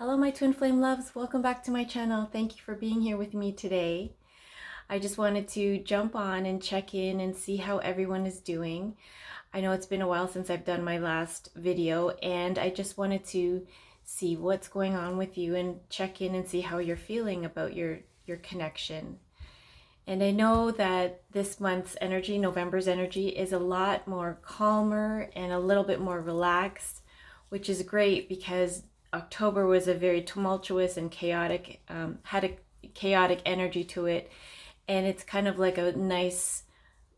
Hello my twin flame loves, welcome back to my channel. Thank you for being here with me today. I just wanted to jump on and check in and see how everyone is doing. I know it's been a while since I've done my last video, and I just wanted to see what's going on with you and check in and see how you're feeling about your connection. And I know that this month's energy, November's energy, is a lot more calmer and a little bit more relaxed, which is great because October was a very tumultuous and chaotic, had a chaotic energy to it. And it's kind of like a nice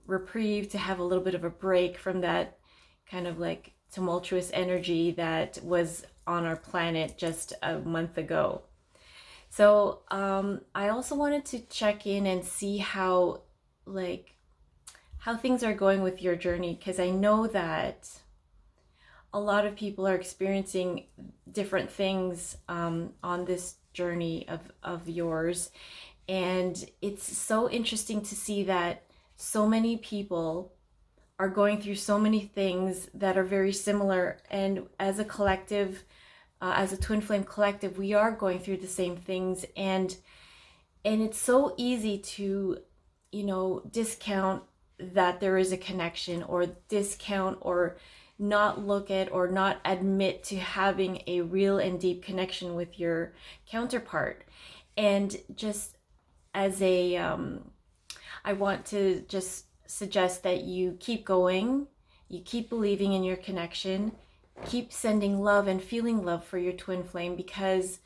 reprieve to have a little bit of a break from that kind of like tumultuous energy that was on our planet just a month ago. So I also wanted to check in and see how things are going with your journey, because I know that a lot of people are experiencing different things on this journey of yours. And it's so interesting to see that so many people are going through so many things that are very similar. And as a collective, as a twin flame collective, we are going through the same things. And it's so easy to, discount that there is a connection, or discount or not look at or not admit to having a real and deep connection with your counterpart. And just as a I want to just suggest that you keep going, you keep believing in your connection, keep sending love and feeling love for your twin flame, because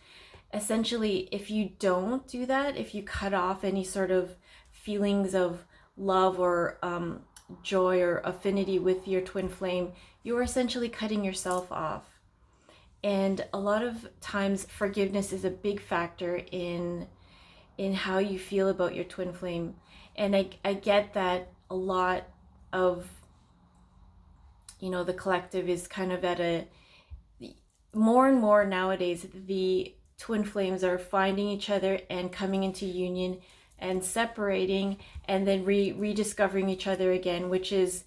essentially if you don't do that, if you cut off any sort of feelings of love or joy or affinity with your twin flame, you're essentially cutting yourself off. And a lot of times forgiveness is a big factor in how you feel about your twin flame. And I get that a lot of, the collective is kind of at a, more and more nowadays, the twin flames are finding each other and coming into union and separating and then rediscovering each other again, which is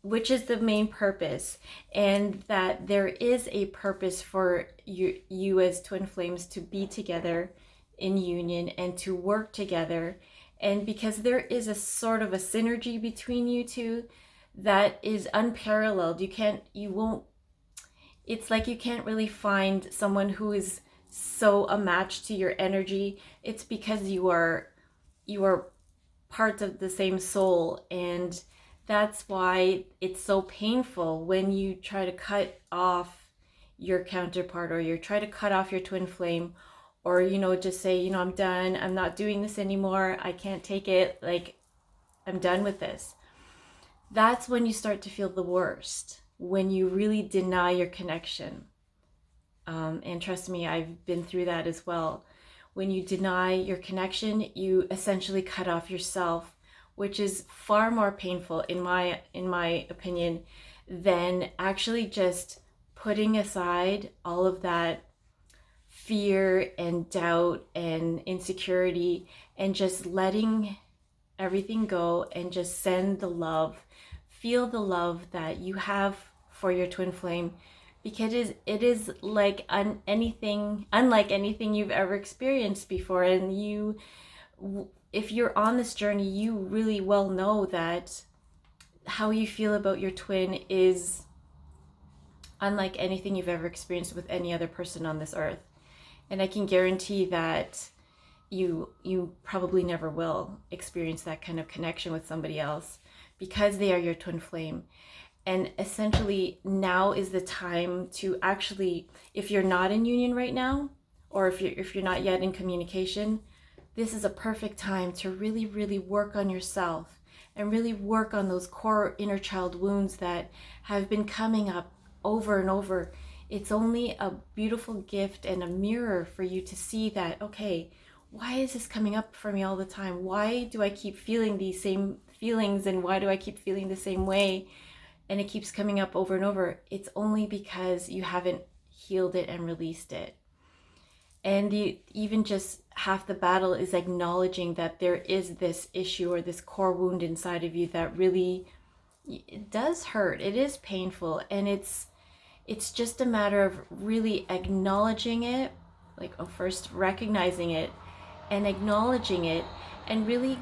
the main purpose. And that there is a purpose for you as twin flames to be together in union and to work together. And because there is a sort of a synergy between you two that is unparalleled. It's like you can't really find someone who is so a match to your energy. It's because you are part of the same soul. And that's why it's so painful when you try to cut off your counterpart, or you try to cut off your twin flame, or just say, I'm done, I'm not doing this anymore, I can't take it, like I'm done with this. That's when you start to feel the worst, when you really deny your connection. And trust me, I've been through that as well. When you deny your connection, you essentially cut off yourself, which is far more painful in my opinion than actually just putting aside all of that fear and doubt and insecurity and just letting everything go and just send the love, feel the love that you have for your twin flame, because it is like unlike anything you've ever experienced before. And if you're on this journey, you really well know that how you feel about your twin is unlike anything you've ever experienced with any other person on this earth. And I can guarantee that you probably never will experience that kind of connection with somebody else, because they are your twin flame. And essentially now is the time to actually, if you're not in union right now, or if you're not yet in communication, this is a perfect time to really, really work on yourself and really work on those core inner child wounds that have been coming up over and over. It's only a beautiful gift and a mirror for you to see that, okay, why is this coming up for me all the time? Why do I keep feeling these same feelings, and why do I keep feeling the same way? And it keeps coming up over and over. It's only because you haven't healed it and released it. And even just half the battle is acknowledging that there is this issue or this core wound inside of you that really, it does hurt. It is painful. And it's just a matter of really acknowledging it like first recognizing it and acknowledging it and really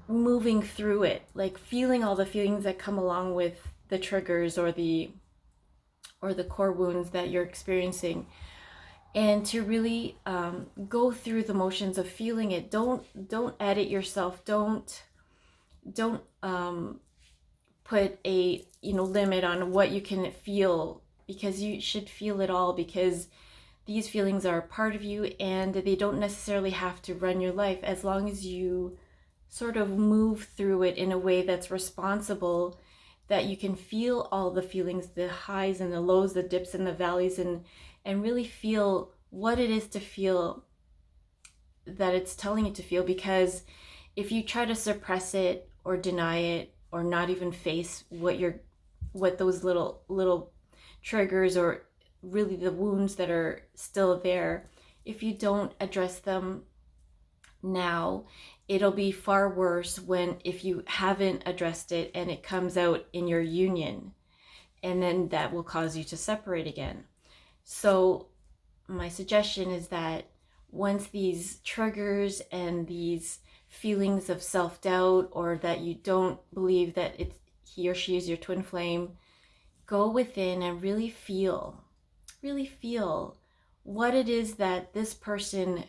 moving through it, like feeling all the feelings that come along with the triggers or the core wounds that you're experiencing, and to really go through the motions of feeling it. Don't edit yourself. Don't put a limit on what you can feel, because you should feel it all, because these feelings are a part of you and they don't necessarily have to run your life, as long as you sort of move through it in a way that's responsible, that you can feel all the feelings, the highs and the lows, the dips and the valleys, and really feel what it is to feel that it's telling you to feel. Because if you try to suppress it or deny it or not even face what those little triggers, or really the wounds that are still there, if you don't address them now, it'll be far worse if you haven't addressed it and it comes out in your union, and then that will cause you to separate again. So my suggestion is that once these triggers and these feelings of self-doubt, or that you don't believe that he or she is your twin flame, go within and really feel what it is that this person,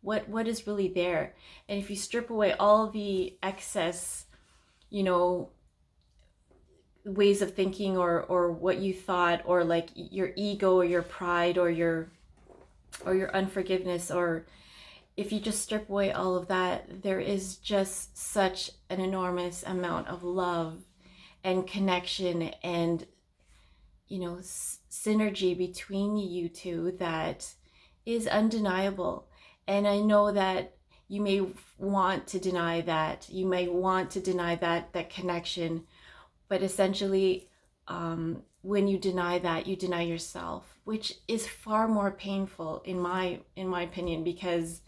what is really there. And if you strip away all the excess, ways of thinking, or what you thought, or like your ego or your pride or your unforgiveness, or if you just strip away all of that, there is just such an enormous amount of love and connection and synergy between you two that is undeniable. And I know that you may want to deny that, that connection, but essentially, when you deny that, you deny yourself, which is far more painful in my opinion, because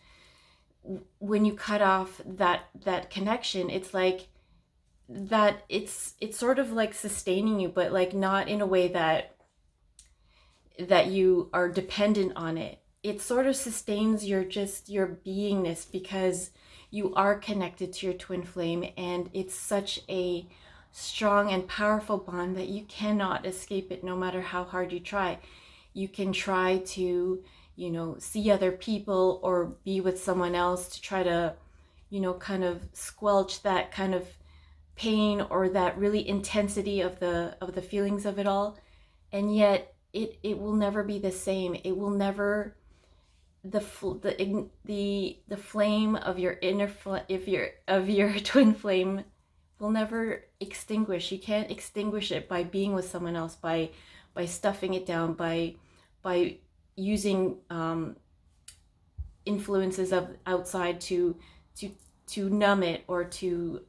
when you cut off that connection, it's like that it's sort of like sustaining you, but like not in a way that you are dependent on it. It sort of sustains your beingness, because you are connected to your twin flame, and it's such a strong and powerful bond that you cannot escape it, no matter how hard you try. You can try to see other people or be with someone else to try to kind of squelch that kind of pain or that really intensity of the feelings of it all, and yet it will never be the same. It will never, the flame of your of your twin flame will never extinguish. You can't extinguish it by being with someone else, by stuffing it down, by using influences of outside to numb it, or to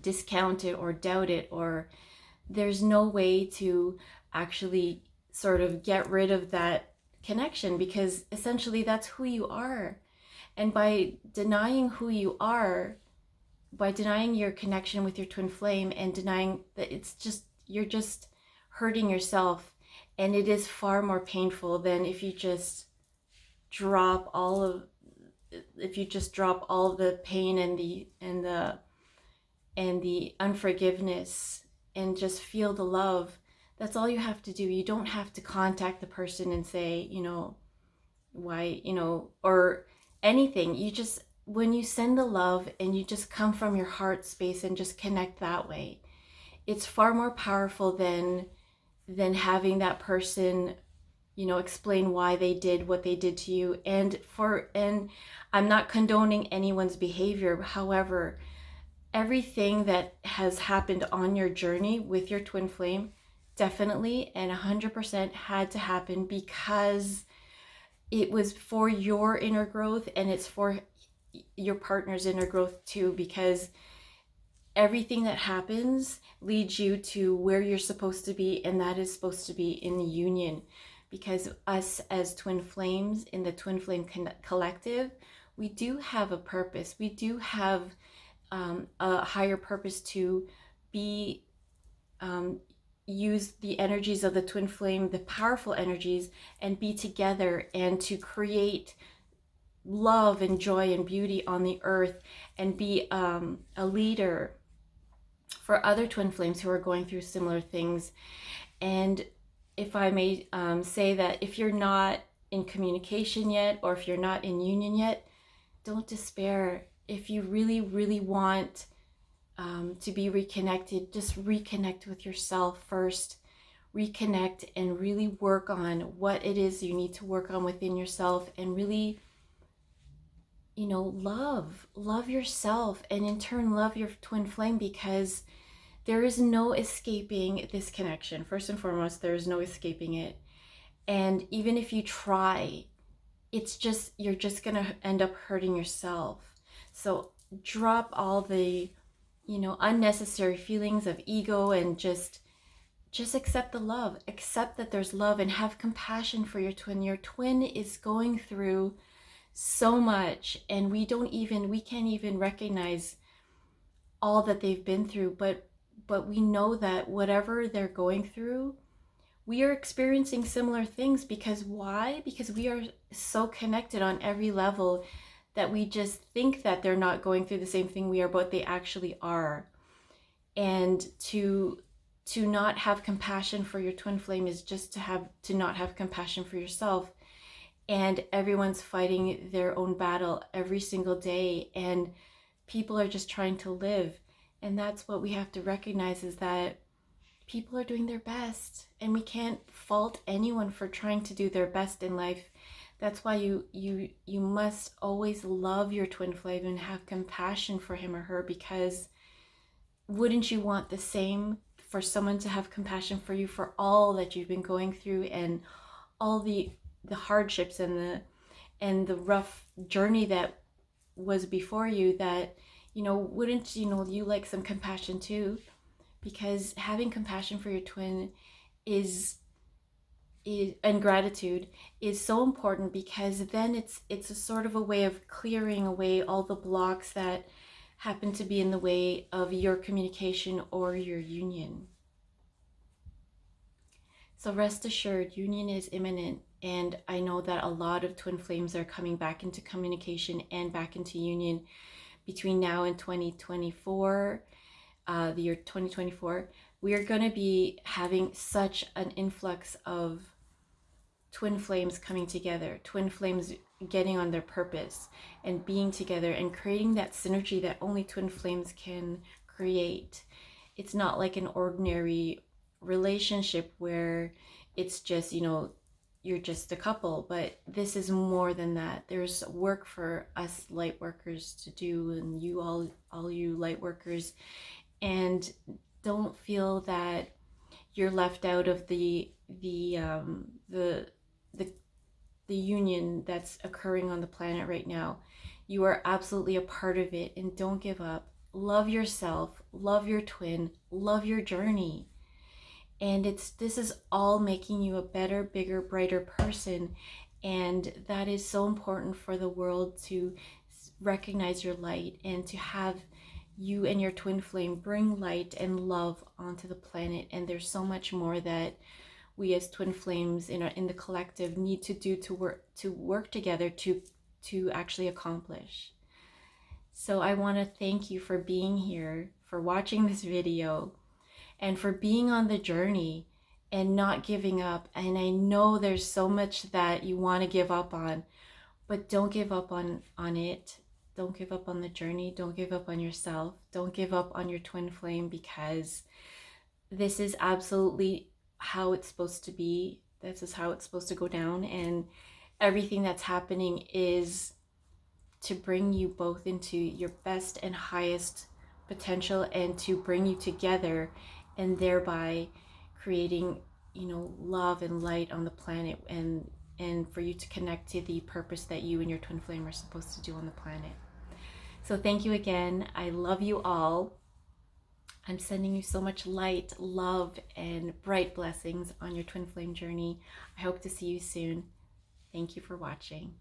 discount it or doubt it. Or there's no way to actually sort of get rid of that connection, because essentially that's who you are. And by denying who you are, by denying your connection with your twin flame, and denying that, you're just hurting yourself. And it is far more painful than if you just drop all of the pain and the unforgiveness, and just feel the love. That's all you have to do. You don't have to contact the person and say, why, or anything. You just, when you send the love and you just come from your heart space and just connect that way, it's far more powerful than having that person explain why they did what they did to you. And I'm not condoning anyone's behavior. However, everything that has happened on your journey with your twin flame definitely and 100% had to happen, because it was for your inner growth, and it's for your partner's inner growth too, because everything that happens leads you to where you're supposed to be, and that is supposed to be in the union. Because us as twin flames in the Twin Flame Collective, we do have a purpose. We do have a higher purpose to be use the energies of the twin flame, the powerful energies, and be together and to create love and joy and beauty on the earth, and be a leader for other twin flames who are going through similar things. And if I may say that if you're not in communication yet, or if you're not in union yet, don't despair. If you really, really want to be reconnected, just reconnect with yourself first. Reconnect and really work on what it is you need to work on within yourself, and really, love yourself, and in turn love your twin flame, because there is no escaping this connection. First and foremost, there is no escaping it. And even if you try, you're just gonna end up hurting yourself. So drop all the unnecessary feelings of ego, and just accept the love. Accept that there's love, and have compassion for your twin. Your twin is going through so much, and we can't even recognize all that they've been through, but we know that whatever they're going through, we are experiencing similar things. Because why? Because we are so connected on every level that we just think that they're not going through the same thing we are, but they actually are. And to not have compassion for your twin flame is just to not have compassion for yourself. And everyone's fighting their own battle every single day, and people are just trying to live. And that's what we have to recognize, is that people are doing their best, and we can't fault anyone for trying to do their best in life. That's why you must always love your twin flame and have compassion for him or her, because wouldn't you want the same for someone to have compassion for you for all that you've been going through, and all the hardships and the rough journey that was before you? That wouldn't you like some compassion too? Because having compassion for your twin and gratitude is so important, because then it's a sort of a way of clearing away all the blocks that happen to be in the way of your communication or your union. So rest assured, union is imminent, and I know that a lot of twin flames are coming back into communication and back into union between now and 2024, the year 2024. We are going to be having such an influx of twin flames coming together, twin flames getting on their purpose and being together and creating that synergy that only twin flames can create. It's not like an ordinary relationship where it's just, you're just a couple, but this is more than that. There's work for us light workers to do, and you all you light workers. And don't feel that you're left out of the union that's occurring on the planet right now. You are absolutely a part of it, and don't give up. Love yourself, love your twin, love your journey. And this is all making you a better, bigger, brighter person. And that is so important for the world to recognize your light, and to have you and your twin flame bring light and love onto the planet. And there's so much more that we as twin flames in the collective need to do to work together to actually accomplish. So I want to thank you for being here, for watching this video, and for being on the journey and not giving up. And I know there's so much that you want to give up on, but don't give up on it. Don't give up on the journey. Don't give up on yourself. Don't give up on your twin flame, because this is absolutely how it's supposed to be. This is how it's supposed to go down. And everything that's happening is to bring you both into your best and highest potential, and to bring you together, and thereby creating, love and light on the planet, and for you to connect to the purpose that you and your twin flame are supposed to do on the planet. So thank you again. I love you all. I'm sending you so much light, love, and bright blessings on your twin flame journey. I hope to see you soon. Thank you for watching.